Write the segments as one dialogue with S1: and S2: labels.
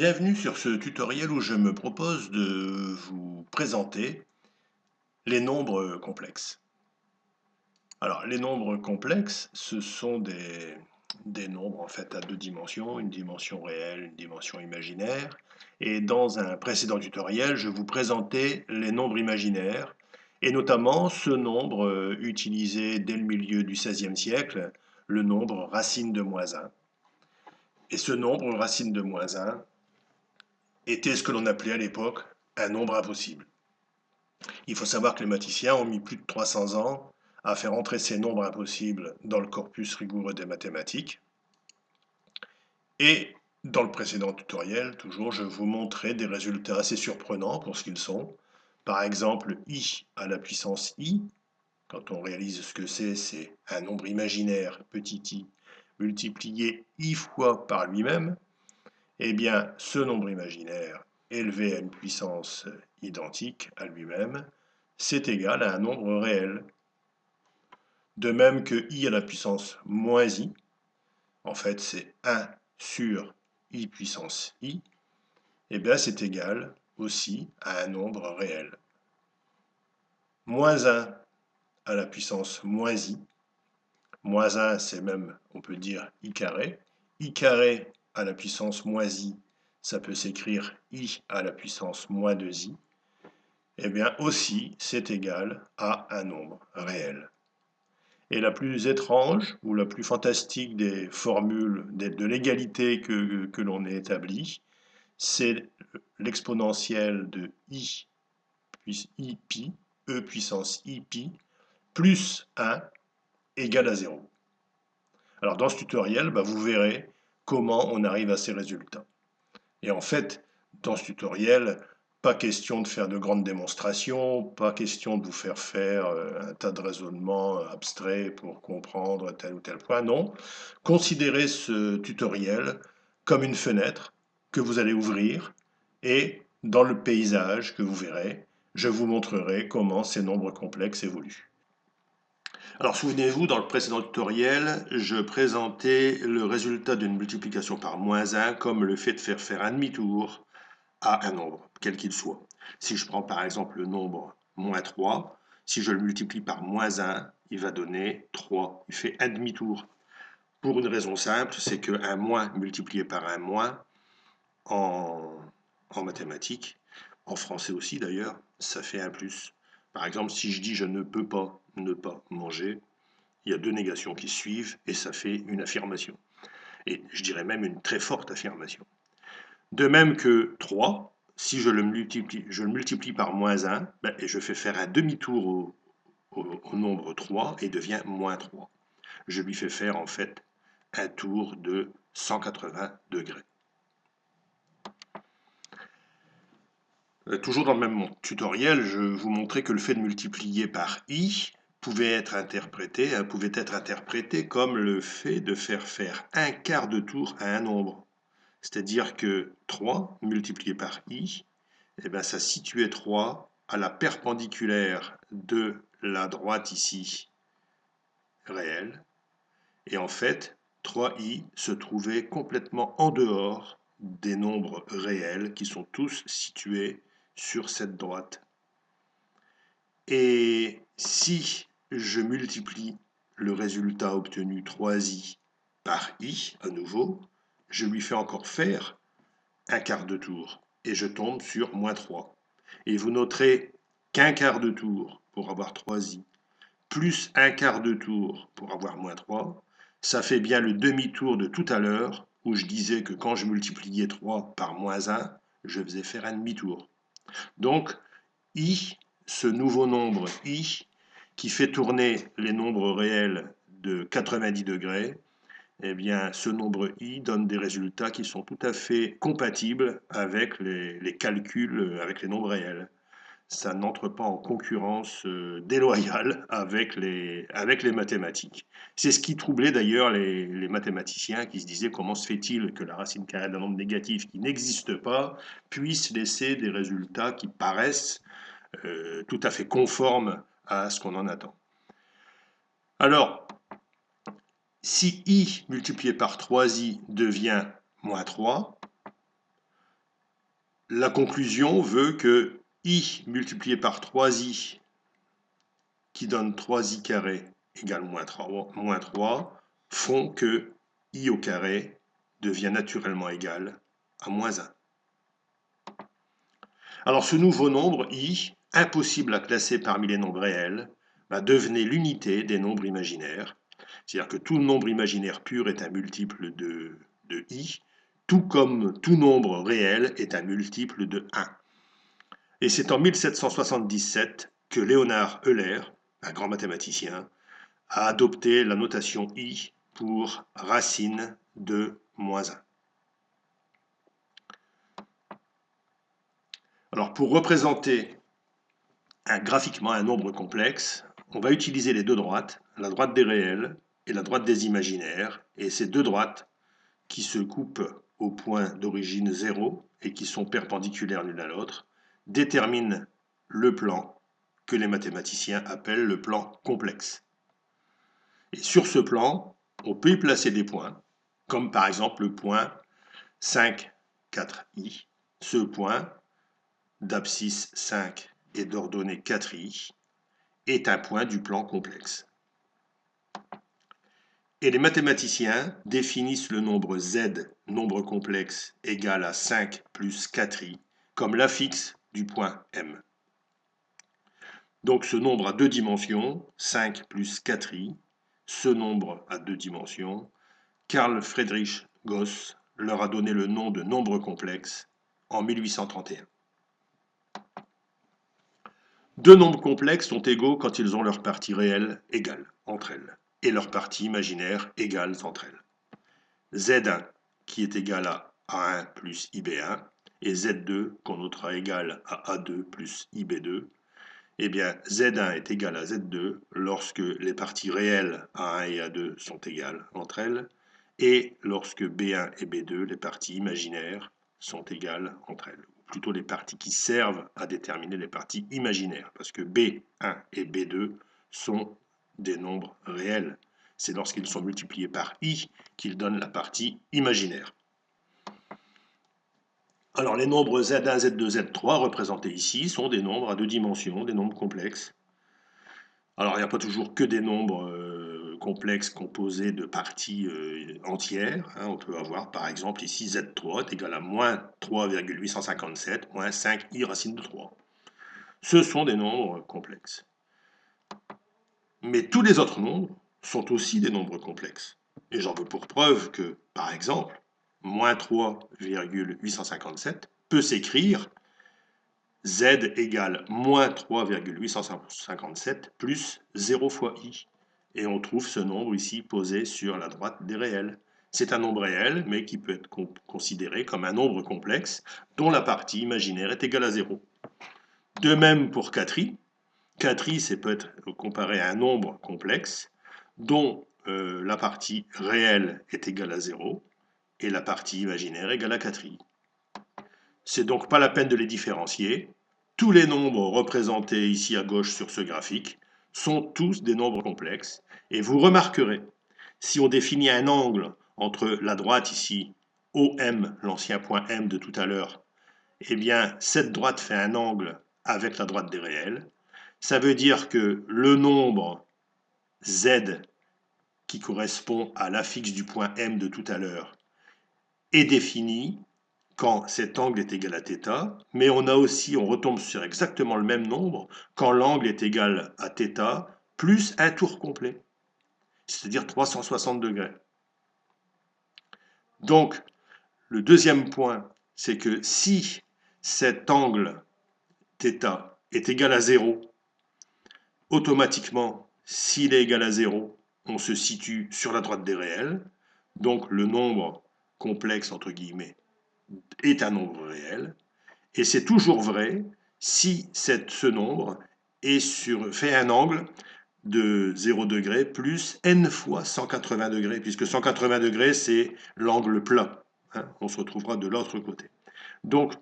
S1: Bienvenue sur ce tutoriel où je me propose de vous présenter les nombres complexes. Alors, les nombres complexes, ce sont des nombres en fait à deux dimensions, une dimension réelle, une dimension imaginaire. Et dans un précédent tutoriel, je vous présentais les nombres imaginaires, et notamment ce nombre utilisé dès le milieu du XVIe siècle, le nombre racine de moins 1. Et ce nombre racine de moins 1 était ce que l'on appelait à l'époque un nombre impossible. Il faut savoir que les mathématiciens ont mis plus de 300 ans à faire entrer ces nombres impossibles dans le corpus rigoureux des mathématiques. Et dans le précédent tutoriel, toujours, je vous montrais des résultats assez surprenants pour ce qu'ils sont. Par exemple, i à la puissance i, quand on réalise ce que c'est un nombre imaginaire, petit i, multiplié i fois par lui-même. Eh bien, ce nombre imaginaire, élevé à une puissance identique à lui-même, c'est égal à un nombre réel. De même que i à la puissance moins i, en fait c'est 1 sur i puissance i, et bien c'est égal aussi à un nombre réel. Moins 1 à la puissance moins i, moins 1 c'est même, on peut dire, i carré à la puissance moins i, ça peut s'écrire i à la puissance moins 2i, et bien aussi c'est égal à un nombre réel. Et la plus étrange ou la plus fantastique des formules de l'égalité que l'on ait établie, c'est l'exponentielle de i pi, e puissance i pi, plus 1 égale à 0. Alors dans ce tutoriel, vous verrez comment on arrive à ces résultats. Et en fait, dans ce tutoriel, pas question de faire de grandes démonstrations, pas question de vous faire faire un tas de raisonnements abstraits pour comprendre tel ou tel point, non. Considérez ce tutoriel comme une fenêtre que vous allez ouvrir et dans le paysage que vous verrez, je vous montrerai comment ces nombres complexes évoluent. Alors souvenez-vous, dans le précédent tutoriel, je présentais le résultat d'une multiplication par moins 1 comme le fait de faire un demi-tour à un nombre, quel qu'il soit. Si je prends par exemple le nombre moins 3, si je le multiplie par moins 1, il va donner 3. Il fait un demi-tour. Pour une raison simple, c'est qu'un moins multiplié par un moins en, en mathématiques, en français aussi d'ailleurs, ça fait un plus. Par exemple, si je dis je ne peux pas ne pas manger, il y a deux négations qui suivent et ça fait une affirmation. Et je dirais même une très forte affirmation. De même que 3, si je le multiplie par moins 1, et je fais faire un demi-tour au nombre 3 et devient moins 3. Je lui fais faire en fait un tour de 180 degrés. Toujours dans le même tutoriel, je vous montrais que le fait de multiplier par i pouvait être interprété comme le fait de faire un quart de tour à un nombre. C'est-à-dire que 3 multiplié par i, ça situait 3 à la perpendiculaire de la droite ici, réelle. Et en fait, 3i se trouvait complètement en dehors des nombres réels qui sont tous situés sur cette droite. Et si je multiplie le résultat obtenu 3i par i, à nouveau, je lui fais encore faire un quart de tour et je tombe sur moins 3. Et vous noterez qu'un quart de tour pour avoir 3i, plus un quart de tour pour avoir moins 3, ça fait bien le demi-tour de tout à l'heure où je disais que quand je multipliais 3 par moins 1, je faisais faire un demi-tour. Donc, i, ce nouveau nombre i, qui fait tourner les nombres réels de 90 degrés, eh bien, ce nombre i donne des résultats qui sont tout à fait compatibles avec les calculs, avec les nombres réels. Ça n'entre pas en concurrence déloyale avec les mathématiques. C'est ce qui troublait d'ailleurs les mathématiciens qui se disaient comment se fait-il que la racine carrée d'un nombre négatif qui n'existe pas puisse laisser des résultats qui paraissent tout à fait conformes à ce qu'on en attend. Alors, si i multiplié par 3i devient moins 3, La conclusion veut que i multiplié par 3i qui donne 3i carré égale moins 3 font que i au carré devient naturellement égal à moins 1. Alors ce nouveau nombre i, impossible à classer parmi les nombres réels, va devenir l'unité des nombres imaginaires. C'est-à-dire que tout nombre imaginaire pur est un multiple de i, tout comme tout nombre réel est un multiple de 1. Et c'est en 1777 que Léonard Euler, un grand mathématicien, a adopté la notation i pour racine de moins 1. Alors pour représenter graphiquement un nombre complexe, on va utiliser les deux droites, la droite des réels et la droite des imaginaires, et ces deux droites qui se coupent au point d'origine 0 et qui sont perpendiculaires l'une à l'autre, déterminent le plan que les mathématiciens appellent le plan complexe. Et sur ce plan, on peut y placer des points, comme par exemple le point 5, 4i. Ce point d'abscisse 5 et d'ordonnée 4i est un point du plan complexe. Et les mathématiciens définissent le nombre z, nombre complexe, égal à 5 plus 4i, comme l'affixe du point M. Donc ce nombre a deux dimensions, 5 plus 4i, ce nombre a deux dimensions. Carl Friedrich Gauss leur a donné le nom de nombre complexe en 1831. Deux nombres complexes sont égaux quand ils ont leurs parties réelles égales entre elles et leurs parties imaginaires égales entre elles. Z1 qui est égal à A1 plus IB1 et Z2 qu'on notera égal à A2 plus IB2, eh bien Z1 est égal à Z2 lorsque les parties réelles A1 et A2 sont égales entre elles et lorsque B1 et B2, les parties imaginaires, sont égales entre elles. Ou plutôt les parties qui servent à déterminer les parties imaginaires, parce que B1 et B2 sont des nombres réels. C'est lorsqu'ils sont multipliés par i qu'ils donnent la partie imaginaire. Alors les nombres Z1, Z2, Z3 représentés ici sont des nombres à deux dimensions, des nombres complexes. Alors il n'y a pas toujours que des nombres complexes composés de parties entières. On peut avoir par exemple ici Z3 est égal à moins 3,857 moins 5i racine de 3. Ce sont des nombres complexes. Mais tous les autres nombres sont aussi des nombres complexes. Et j'en veux pour preuve que, par exemple, moins 3,857 peut s'écrire z égale moins 3,857 plus 0 fois i. Et on trouve ce nombre ici posé sur la droite des réels. C'est un nombre réel, mais qui peut être considéré comme un nombre complexe dont la partie imaginaire est égale à 0. De même pour 4i. 4i, c'est peut être comparé à un nombre complexe dont la partie réelle est égale à 0 et la partie imaginaire égale à 4i. C'est donc pas la peine de les différencier. Tous les nombres représentés ici à gauche sur ce graphique sont tous des nombres complexes. Et vous remarquerez, si on définit un angle entre la droite ici, OM, l'ancien point M de tout à l'heure, eh bien cette droite fait un angle avec la droite des réels. Ça veut dire que le nombre Z qui correspond à l'affixe du point M de tout à l'heure est défini quand cet angle est égal à θ, mais on retombe sur exactement le même nombre quand l'angle est égal à θ plus un tour complet, c'est-à-dire 360 degrés. Donc, le deuxième point, c'est que si cet angle θ est égal à 0, automatiquement, s'il est égal à 0, on se situe sur la droite des réels, donc le nombre complexe, entre guillemets, est un nombre réel, et c'est toujours vrai si ce nombre fait un angle de 0 degré plus n fois 180 degrés, puisque 180 degrés, c'est l'angle plat. On se retrouvera de l'autre côté. Donc,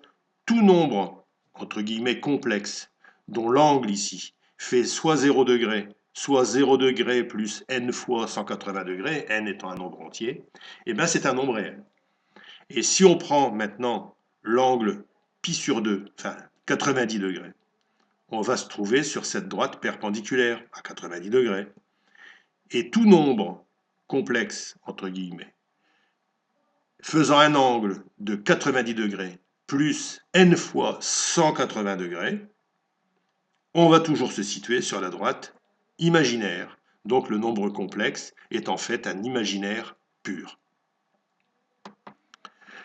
S1: tout nombre, entre guillemets, complexe, dont l'angle ici fait soit 0 degré, soit 0 degré plus n fois 180 degrés, n étant un nombre entier, eh bien c'est un nombre réel. Et si on prend maintenant l'angle pi sur 2, enfin 90 degrés, on va se trouver sur cette droite perpendiculaire à 90 degrés. Et tout nombre complexe, entre guillemets, faisant un angle de 90 degrés plus n fois 180 degrés, on va toujours se situer sur la droite imaginaire. Donc le nombre complexe est en fait un imaginaire pur.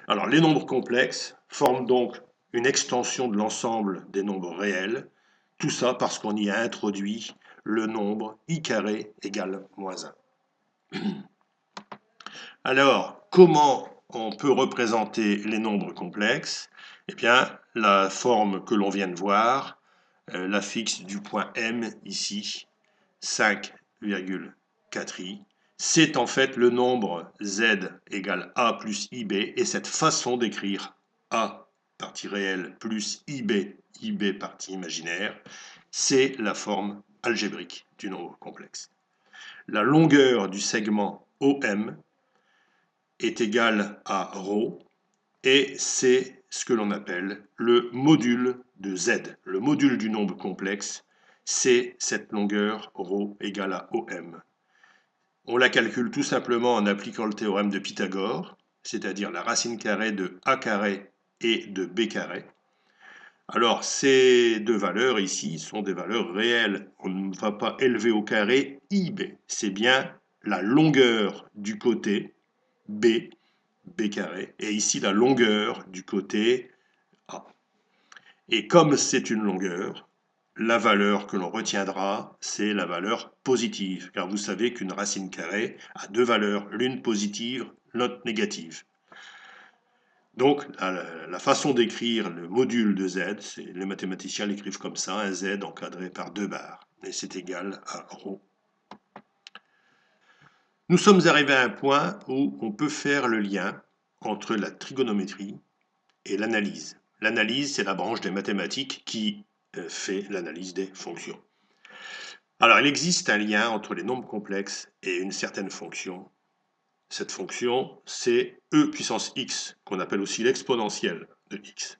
S1: Alors les nombres complexes forment donc une extension de l'ensemble des nombres réels, tout ça parce qu'on y a introduit le nombre i carré égale moins 1. Alors, comment on peut représenter les nombres complexes? Eh bien, la forme que l'on vient de voir, l'affixe du point M ici, 5,4i, c'est en fait le nombre z égale a plus ib, et cette façon d'écrire a partie réelle plus ib partie imaginaire, c'est la forme algébrique du nombre complexe. La longueur du segment OM est égale à ρ, et c'est ce que l'on appelle le module de z. Le module du nombre complexe, c'est cette longueur ρ égale à OM. On la calcule tout simplement en appliquant le théorème de Pythagore, c'est-à-dire la racine carrée de a carré et de b carré. Alors, ces deux valeurs ici sont des valeurs réelles. On ne va pas élever au carré ib. C'est bien la longueur du côté b carré, et ici la longueur du côté A. Et comme c'est une longueur, la valeur que l'on retiendra, c'est la valeur positive, car vous savez qu'une racine carrée a deux valeurs, l'une positive, l'autre négative. Donc la façon d'écrire le module de z, les mathématiciens l'écrivent comme ça, un z encadré par deux barres, et c'est égal à ρ. Nous sommes arrivés à un point où on peut faire le lien entre la trigonométrie et l'analyse. L'analyse, c'est la branche des mathématiques qui fait l'analyse des fonctions. Alors, il existe un lien entre les nombres complexes et une certaine fonction. Cette fonction, c'est e puissance x, qu'on appelle aussi l'exponentielle de x.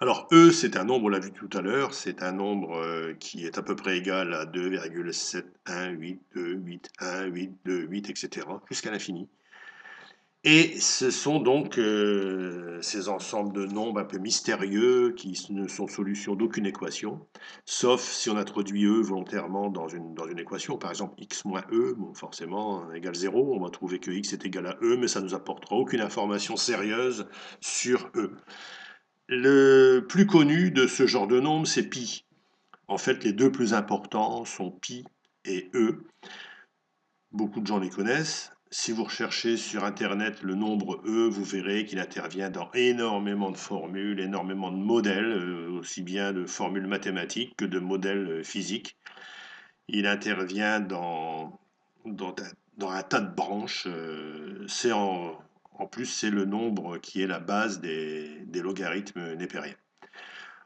S1: Alors, e, c'est un nombre, on l'a vu tout à l'heure, c'est un nombre qui est à peu près égal à 2,71828182 etc., jusqu'à l'infini. Et ce sont donc ces ensembles de nombres un peu mystérieux qui ne sont solution d'aucune équation, sauf si on introduit e volontairement dans une équation. Par exemple, x moins e, bon, forcément, égale 0. On va trouver que x est égal à e, mais ça ne nous apportera aucune information sérieuse sur e. Le plus connu de ce genre de nombre, c'est pi. En fait, les deux plus importants sont pi et e. Beaucoup de gens les connaissent. Si vous recherchez sur Internet le nombre E, vous verrez qu'il intervient dans énormément de formules, énormément de modèles, aussi bien de formules mathématiques que de modèles physiques. Il intervient dans un tas de branches. En plus, c'est le nombre qui est la base des logarithmes népériens.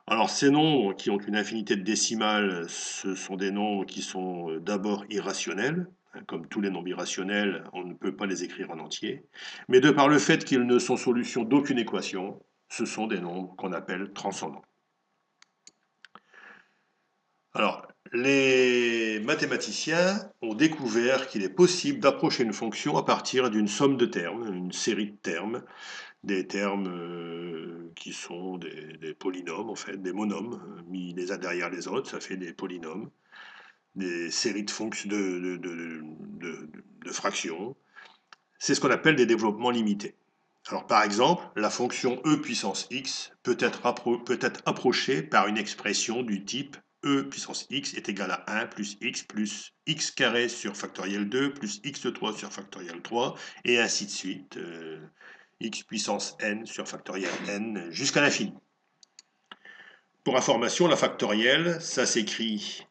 S1: Alors, ces nombres qui ont une infinité de décimales, ce sont des nombres qui sont d'abord irrationnels. Comme tous les nombres irrationnels, on ne peut pas les écrire en entier. Mais de par le fait qu'ils ne sont solution d'aucune équation, ce sont des nombres qu'on appelle transcendants. Alors, les mathématiciens ont découvert qu'il est possible d'approcher une fonction à partir d'une somme de termes, une série de termes, des termes qui sont des polynômes, en fait, des monomes, mis les uns derrière les autres, ça fait des polynômes, des séries de fonctions de fractions. C'est ce qu'on appelle des développements limités. Alors par exemple, la fonction e puissance x peut être approchée par une expression du type e puissance x est égal à 1 plus x carré sur factoriel 2 plus x3 sur factoriel 3, et ainsi de suite, x puissance n sur factoriel n jusqu'à l'infini. Pour information, la factorielle, ça s'écrit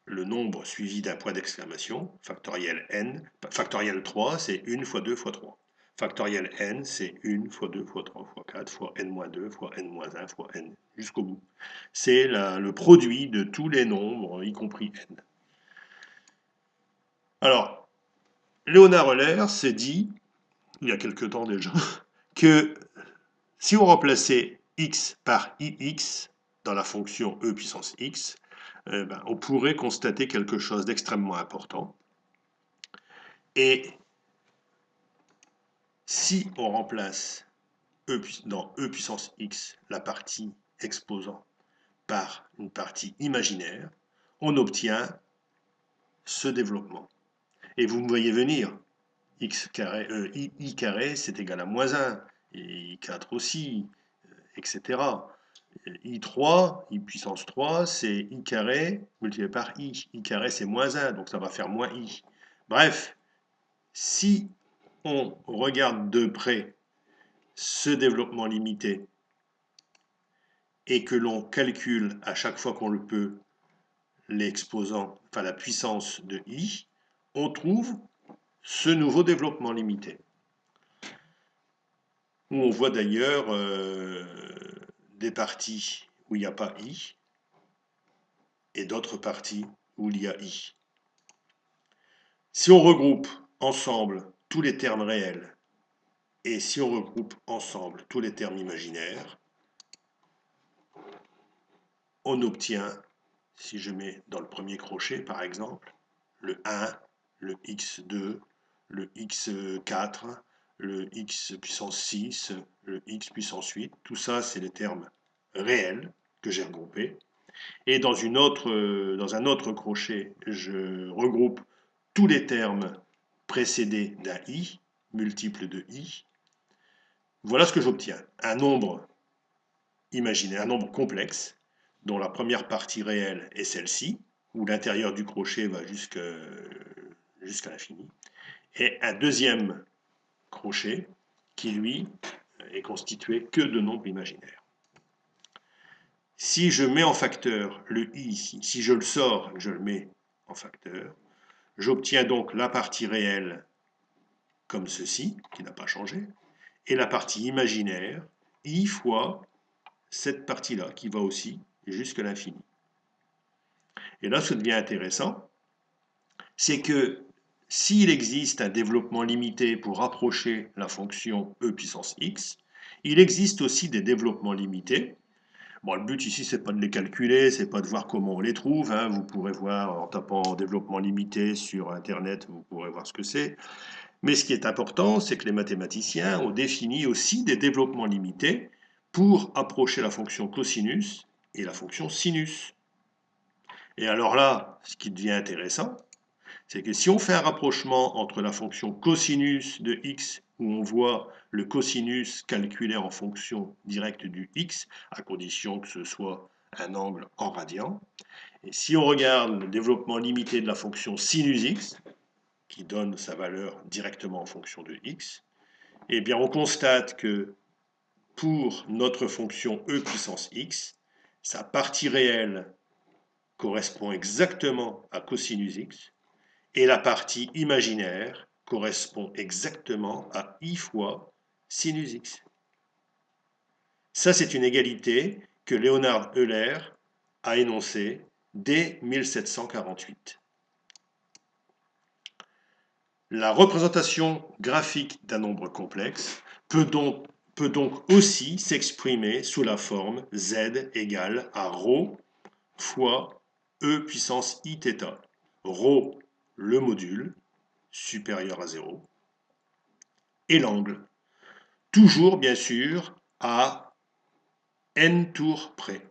S1: le nombre suivi d'un point d'exclamation, factoriel n, factoriel 3, c'est 1 fois 2 fois 3. Factoriel n, c'est 1 fois 2 fois 3 fois 4 fois n-2 fois n-1 fois n, jusqu'au bout. C'est le produit de tous les nombres, y compris n. Alors, Léonard Euler s'est dit, il y a quelque temps déjà, que si on remplaçait x par ix dans la fonction e puissance x, on pourrait constater quelque chose d'extrêmement important. Et si on remplace dans e puissance x la partie exposant par une partie imaginaire, on obtient ce développement. Et vous me voyez venir, x carré, i carré c'est égal à moins 1, et i4 aussi, etc. i3, i puissance 3, c'est i carré multiplié par i. I carré c'est moins 1, donc ça va faire moins i. Bref, si on regarde de près ce développement limité et que l'on calcule à chaque fois qu'on le peut l'exposant, enfin la puissance de i, on trouve ce nouveau développement limité. Où on voit d'ailleurs des parties où il n'y a pas i et d'autres parties où il y a i. Si on regroupe ensemble tous les termes réels et si on regroupe ensemble tous les termes imaginaires, on obtient, si je mets dans le premier crochet par exemple, le 1, le x2, le x4, le x puissance 6, le x puissance 8, tout ça c'est les termes réels que j'ai regroupés. Et dans un autre crochet, je regroupe tous les termes précédés d'un i, multiple de i. Voilà ce que j'obtiens. Un nombre imaginaire, un nombre complexe, dont la première partie réelle est celle-ci, où l'intérieur du crochet va jusqu'à l'infini, et un deuxième crochet qui, lui, est constitué que de nombres imaginaires. Si je mets en facteur le i ici, si je le sors et que je le mets en facteur, j'obtiens donc la partie réelle comme ceci, qui n'a pas changé, et la partie imaginaire, i fois cette partie-là, qui va aussi jusqu'à l'infini. Et là, ce qui devient intéressant, c'est que s'il existe un développement limité pour approcher la fonction e puissance x, il existe aussi des développements limités. Bon, le but ici, c'est pas de les calculer, c'est pas de voir comment on les trouve. Hein. Vous pourrez voir en tapant développement limité sur Internet, vous pourrez voir ce que c'est. Mais ce qui est important, c'est que les mathématiciens ont défini aussi des développements limités pour approcher la fonction cosinus et la fonction sinus. Et alors là, ce qui devient intéressant, c'est que si on fait un rapprochement entre la fonction cosinus de x, où on voit le cosinus calculé en fonction directe du x, à condition que ce soit un angle en radian, et si on regarde le développement limité de la fonction sinus x, qui donne sa valeur directement en fonction de x, eh bien on constate que pour notre fonction e puissance x, sa partie réelle correspond exactement à cosinus x, et la partie imaginaire correspond exactement à i fois sinus x. Ça, c'est une égalité que Leonhard Euler a énoncée dès 1748. La représentation graphique d'un nombre complexe peut donc aussi s'exprimer sous la forme z égale à ρ fois e puissance iθ. Ρ, le module, supérieur à 0, et l'angle. Toujours, bien sûr, à n tours près.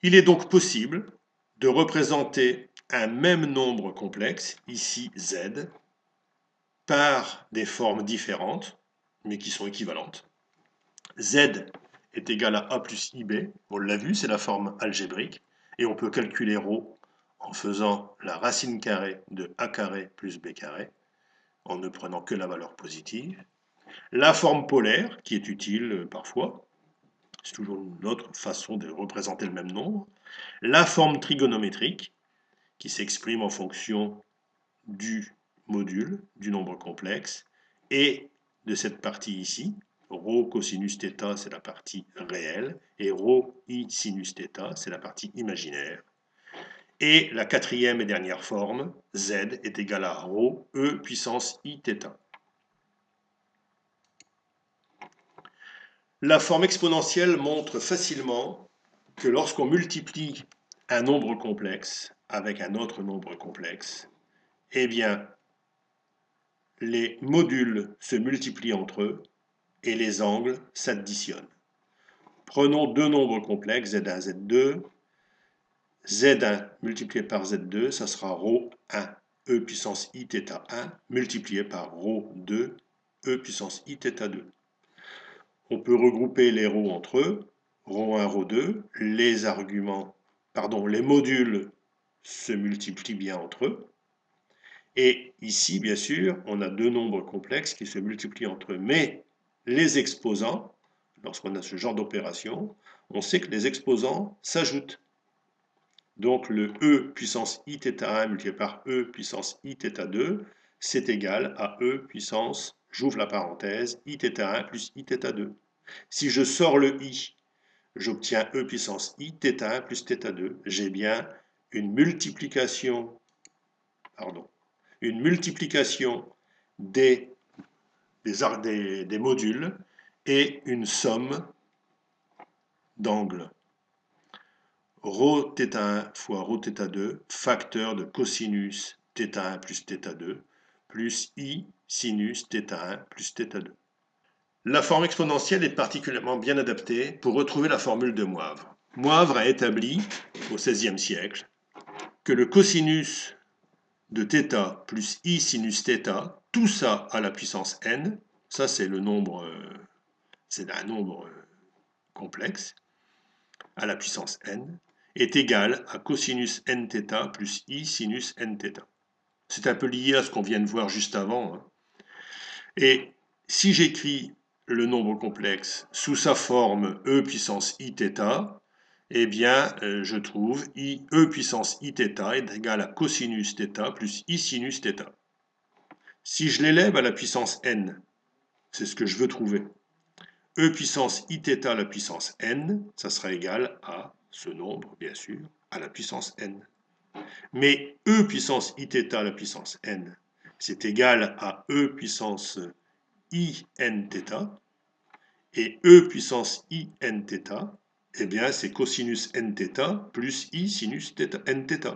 S1: Il est donc possible de représenter un même nombre complexe, ici z, par des formes différentes, mais qui sont équivalentes. Z est égal à A plus IB, on l'a vu, c'est la forme algébrique, et on peut calculer ρ en faisant la racine carrée de A carré plus B carré, en ne prenant que la valeur positive. La forme polaire, qui est utile parfois, c'est toujours une autre façon de représenter le même nombre. La forme trigonométrique, qui s'exprime en fonction du module, du nombre complexe, et de cette partie ici, ρ cosinus θ, c'est la partie réelle, et ρ i sinus θ, c'est la partie imaginaire. Et la quatrième et dernière forme, z est égal à rho e puissance i θ. La forme exponentielle montre facilement que lorsqu'on multiplie un nombre complexe avec un autre nombre complexe, eh bien, les modules se multiplient entre eux et les angles s'additionnent. Prenons deux nombres complexes, z1, z2. z1 multiplié par z2, ça sera ρ1 e puissance i θ1 multiplié par ρ2 e puissance i θ2. On peut regrouper les ρ entre eux, ρ1, ρ2, les modules se multiplient bien entre eux. Et ici, bien sûr, on a deux nombres complexes qui se multiplient entre eux. Mais les exposants, lorsqu'on a ce genre d'opération, on sait que les exposants s'ajoutent. Donc le e puissance i θ1 multiplié par e puissance i θ2, c'est égal à e puissance, j'ouvre la parenthèse, i θ1 plus i θ2. Si je sors le i, j'obtiens e puissance i θ1 plus θ2. J'ai bien une multiplication des modules et une somme d'angles. Rho θ1 fois rho θ2, facteur de cosinus θ1 plus θ2, plus i sinus θ1 plus θ2. La forme exponentielle est particulièrement bien adaptée pour retrouver la formule de Moivre. Moivre a établi, au XVIe siècle, que le cosinus de θ plus i sinus θ, tout ça à la puissance n, ça c'est un nombre complexe, à la puissance n, est égal à cosinus nθ plus i sinus nθ. C'est un peu lié à ce qu'on vient de voir juste avant. Hein. Et si j'écris le nombre complexe sous sa forme e puissance i θ, eh bien, je trouve e puissance i θ est égal à cosinus θ plus i sinus θ. Si je l'élève à la puissance n, c'est ce que je veux trouver. E puissance i θ à la puissance n, ça sera égal à ce nombre, bien sûr, à la puissance n. Mais e puissance i θ à la puissance n, c'est égal à e puissance i n θ, et e puissance i n θ, eh bien c'est cosinus nθ plus i sinus nθ.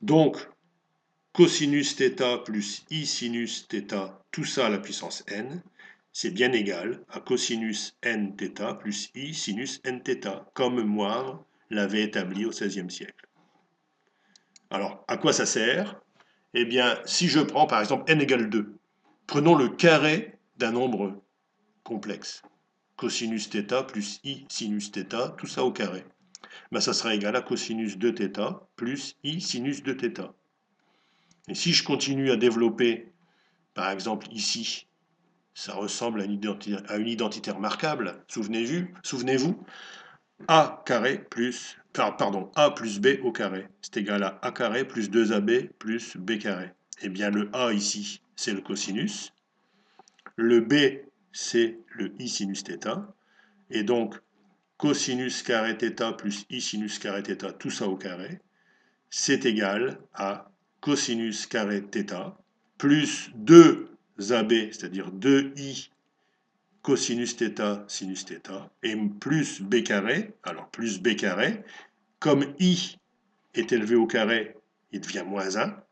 S1: Donc, cosinus θ plus i sinus θ, tout ça à la puissance n, c'est bien égal à cosinus nθ plus i sinus nθ, comme Moivre l'avait établi au XVIe siècle. Alors, à quoi ça sert? Eh bien, si je prends par exemple n égale 2, prenons le carré d'un nombre complexe. Cosinus θ plus i sinus θ, tout ça au carré. Ben, ça sera égal à cosinus de θ plus i sinus de θ. Et si je continue à développer, par exemple ici, ça ressemble à une identité remarquable, souvenez-vous, a carré plus, a plus b au carré, c'est égal à a carré plus 2ab plus b carré. Eh bien le a ici, c'est le cosinus, le b, c'est le i sinus θ, et donc cosinus carré θ plus i sinus carré θ, tout ça au carré, c'est égal à cosinus carré θ plus 2ab, c'est-à-dire 2i cosinus θ sinus θ, et plus b carré, alors plus b carré, comme i est élevé au carré, il devient moins 1,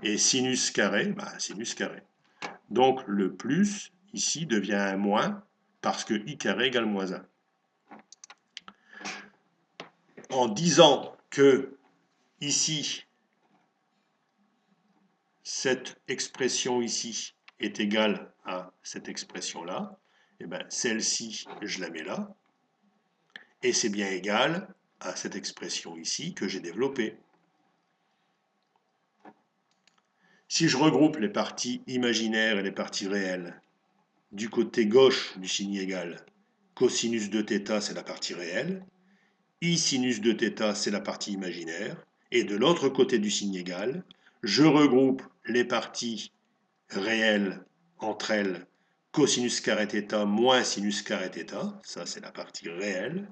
S1: et sinus carré, sinus carré. Donc le plus, ici, devient un moins, parce que i carré égale moins 1. En disant que, ici, cette expression ici est égale à cette expression-là, et bien celle-ci, je la mets là, et c'est bien égal à cette expression ici que j'ai développée. Si je regroupe les parties imaginaires et les parties réelles, du côté gauche du signe égal, cosinus de θ c'est la partie réelle, i sinus de θ c'est la partie imaginaire, et de l'autre côté du signe égal, je regroupe les parties réelles entre elles, cosinus carré θ moins sinus carré θ, ça c'est la partie réelle,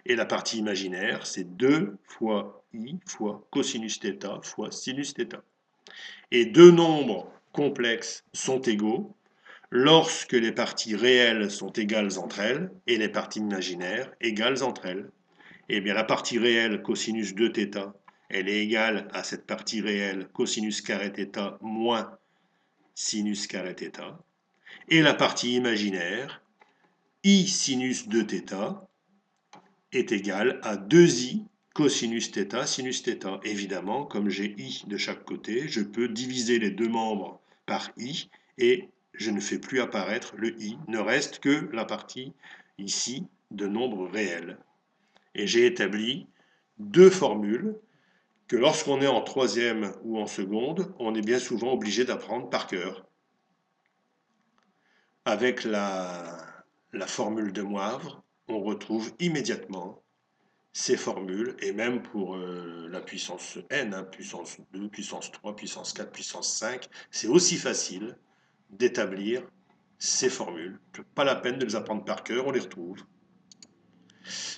S1: et la partie imaginaire c'est 2 fois i fois cosinus θ fois sinus θ. Et deux nombres complexes sont égaux lorsque les parties réelles sont égales entre elles et les parties imaginaires égales entre elles. Eh bien, la partie réelle cosinus de θ, elle est égale à cette partie réelle cosinus carré θ moins sinus carré θ. Et la partie imaginaire, i sinus de θ, est égale à 2i cosinus θ sinus θ. Évidemment, comme j'ai i de chaque côté, je peux diviser les deux membres par i et je ne fais plus apparaître le i. Ne reste que la partie ici de nombres réels. Et j'ai établi deux formules que lorsqu'on est en troisième ou en seconde, on est bien souvent obligé d'apprendre par cœur. Avec la formule de Moivre, on retrouve immédiatement ces formules, et même pour la puissance n, hein, puissance 2, puissance 3, puissance 4, puissance 5, c'est aussi facile d'établir ces formules. Pas la peine de les apprendre par cœur, on les retrouve.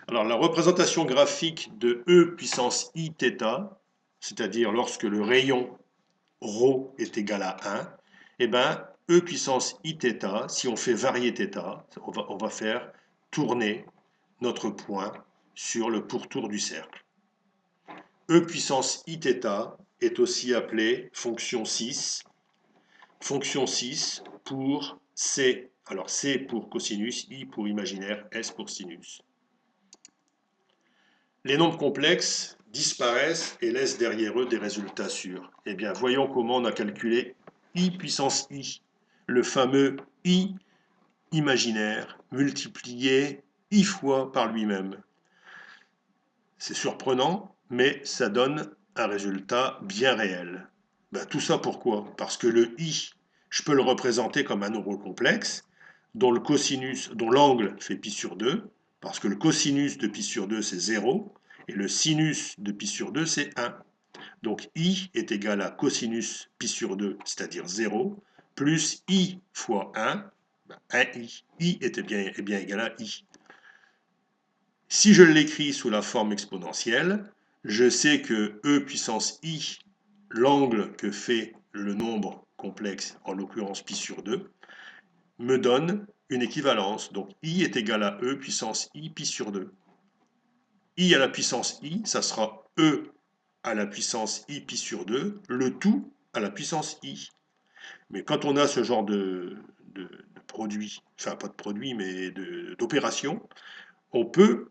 S1: Alors la représentation graphique de E puissance I θ, c'est-à-dire lorsque le rayon ρ est égal à 1, eh bien E puissance I θ, si on fait varier θ, on va faire tourner notre point sur le pourtour du cercle. E puissance I θ est aussi appelée fonction 6 pour C. Alors C pour cosinus, I pour imaginaire, S pour sinus. Les nombres complexes disparaissent et laissent derrière eux des résultats sûrs. Eh bien, voyons comment on a calculé I puissance I, le fameux I imaginaire multiplié I fois par lui-même. C'est surprenant, mais ça donne un résultat bien réel. Ben, tout ça pourquoi? Parce que le I, je peux le représenter comme un nombre complexe, dont le cosinus, dont l'angle fait pi sur 2, parce que le cosinus de pi sur 2 c'est 0, et le sinus de pi sur 2 c'est 1. Donc I est égal à cosinus pi sur 2, c'est-à-dire 0, plus I fois 1, ben 1i. I est bien égal à I. Si je l'écris sous la forme exponentielle, je sais que E puissance I, l'angle que fait le nombre complexe, en l'occurrence pi sur 2, me donne une équivalence. Donc I est égal à E puissance I pi sur 2. I à la puissance I, ça sera E à la puissance I pi sur 2, le tout à la puissance I. Mais quand on a ce genre de produit, enfin pas de produit, mais d'opération, on peut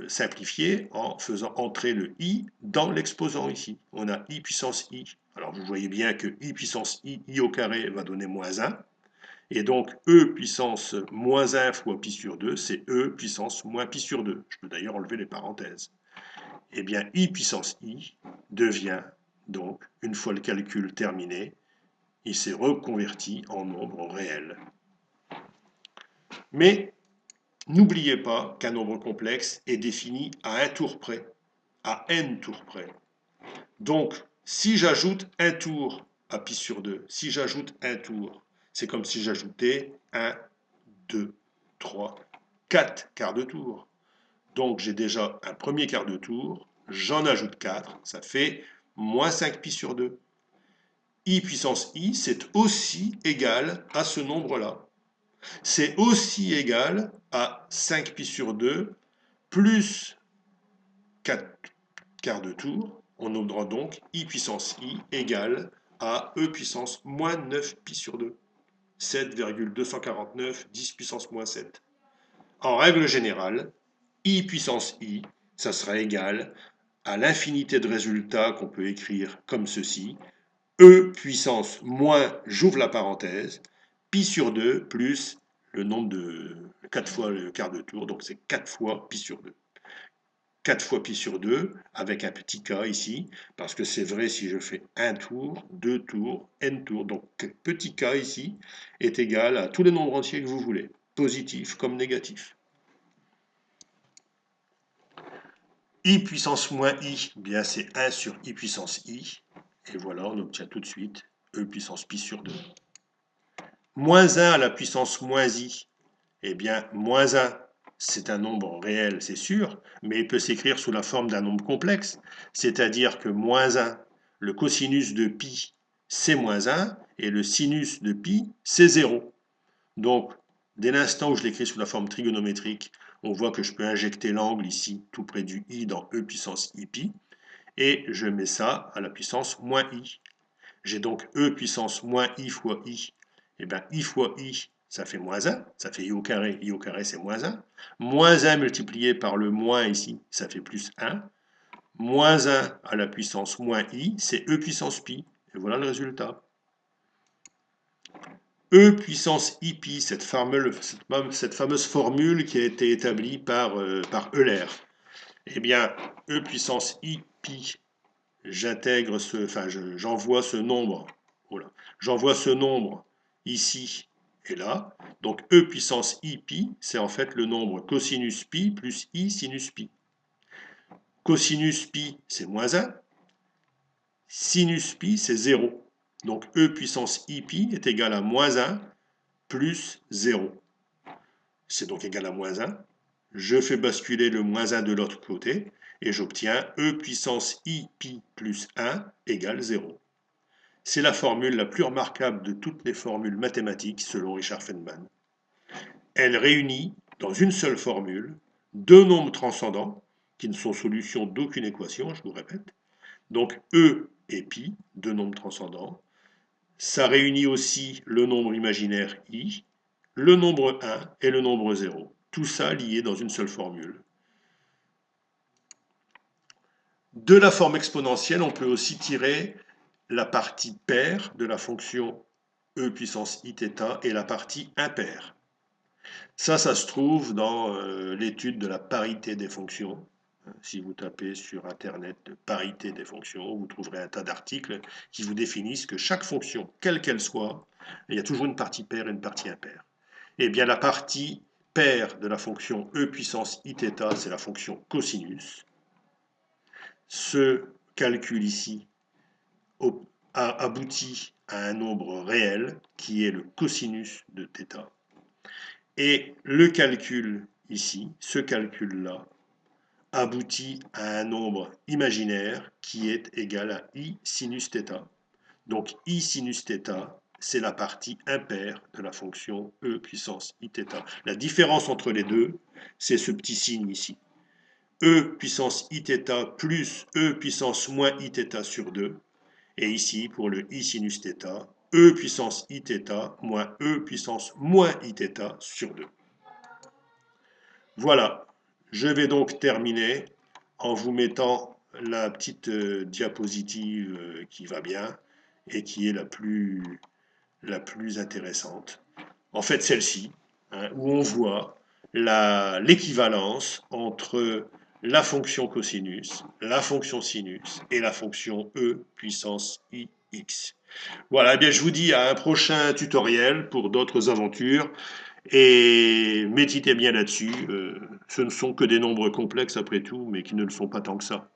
S1: simplifier en faisant entrer le i dans l'exposant ici. On a i puissance i. Alors vous voyez bien que i puissance i au carré va donner moins 1. Et donc e puissance moins 1 fois pi sur 2, c'est e puissance moins pi sur 2. Je peux d'ailleurs enlever les parenthèses. Eh bien i puissance i devient donc, une fois le calcul terminé, il s'est reconverti en nombre réel. Mais n'oubliez pas qu'un nombre complexe est défini à un tour près, à n tours près. Donc, si j'ajoute un tour à pi sur 2, si j'ajoute un tour, c'est comme si j'ajoutais 1, 2, 3, 4 quarts de tour. Donc, j'ai déjà un premier quart de tour, j'en ajoute 4, ça fait moins 5 pi sur 2. I puissance i, c'est aussi égal à ce nombre-là. C'est aussi égal à 5 pi sur 2 plus 4 quarts de tour. On aura donc i puissance i égale à e puissance moins 9 pi sur 2. 7,249 10 puissance moins 7. En règle générale, i puissance i, ça sera égal à l'infinité de résultats qu'on peut écrire comme ceci. E puissance moins, j'ouvre la parenthèse, pi sur 2 plus le nombre de 4 fois le quart de tour, donc c'est 4 fois pi sur 2. 4 fois pi sur 2, avec un petit k ici, parce que c'est vrai si je fais un tour, 2 tours, n tours, donc petit k ici est égal à tous les nombres entiers que vous voulez, positifs comme négatifs. I puissance moins i, bien c'est 1 sur i puissance i, et voilà, on obtient tout de suite e puissance pi sur 2. Moins 1 à la puissance moins i, eh bien, moins 1 c'est un nombre réel, c'est sûr, mais il peut s'écrire sous la forme d'un nombre complexe. C'est-à-dire que moins 1, le cosinus de pi, c'est moins 1, et le sinus de pi, c'est 0. Donc, dès l'instant où je l'écris sous la forme trigonométrique, on voit que je peux injecter l'angle ici, tout près du i, dans e puissance i pi, et je mets ça à la puissance moins i. J'ai donc e puissance moins i fois i. Et bien, i fois i, ça fait moins 1, ça fait i au carré c'est moins 1. Moins 1 multiplié par le moins ici, ça fait plus 1. Moins 1 à la puissance moins i, c'est e puissance pi. Et voilà le résultat. E puissance i pi, cette fameuse formule qui a été établie par Euler. Eh bien, e puissance i pi, j'envoie ce nombre, voilà, j'envoie ce nombre ici et là. Donc e puissance i pi, c'est en fait le nombre cosinus pi plus i sinus pi. Cosinus pi, c'est moins 1. Sinus pi, c'est 0. Donc e puissance i pi est égal à moins 1 plus 0. C'est donc égal à moins 1. Je fais basculer le moins 1 de l'autre côté et j'obtiens e puissance i pi plus 1 égale 0. C'est la formule la plus remarquable de toutes les formules mathématiques selon Richard Feynman. Elle réunit dans une seule formule deux nombres transcendants qui ne sont solutions d'aucune équation, je vous répète. Donc E et pi, deux nombres transcendants. Ça réunit aussi le nombre imaginaire i, le nombre 1 et le nombre 0. Tout ça lié dans une seule formule. De la forme exponentielle, on peut aussi tirer la partie paire de la fonction e puissance iθ et la partie impaire. Ça se trouve dans l'étude de la parité des fonctions. Si vous tapez sur Internet parité des fonctions, vous trouverez un tas d'articles qui vous définissent que chaque fonction, quelle qu'elle soit, il y a toujours une partie paire et une partie impaire. Eh bien, la partie paire de la fonction e puissance iθ, c'est la fonction cosinus. Ce calcul ici aboutit à un nombre réel qui est le cosinus de θ. Et le calcul ici, ce calcul-là, aboutit à un nombre imaginaire qui est égal à i sinus θ. Donc i sinus θ, c'est la partie impaire de la fonction e puissance iθ. La différence entre les deux, c'est ce petit signe ici. E puissance iθ plus e puissance moins iθ sur 2. Et ici, pour le i sinus θ, e puissance iθ moins e puissance moins iθ sur 2. Voilà, je vais donc terminer en vous mettant la petite diapositive qui va bien et qui est la plus intéressante. En fait, celle-ci, hein, où on voit l'équivalence entre la fonction cosinus, la fonction sinus et la fonction e puissance ix. Voilà, eh bien, je vous dis à un prochain tutoriel pour d'autres aventures. Et méditez bien là-dessus, ce ne sont que des nombres complexes après tout, mais qui ne le sont pas tant que ça.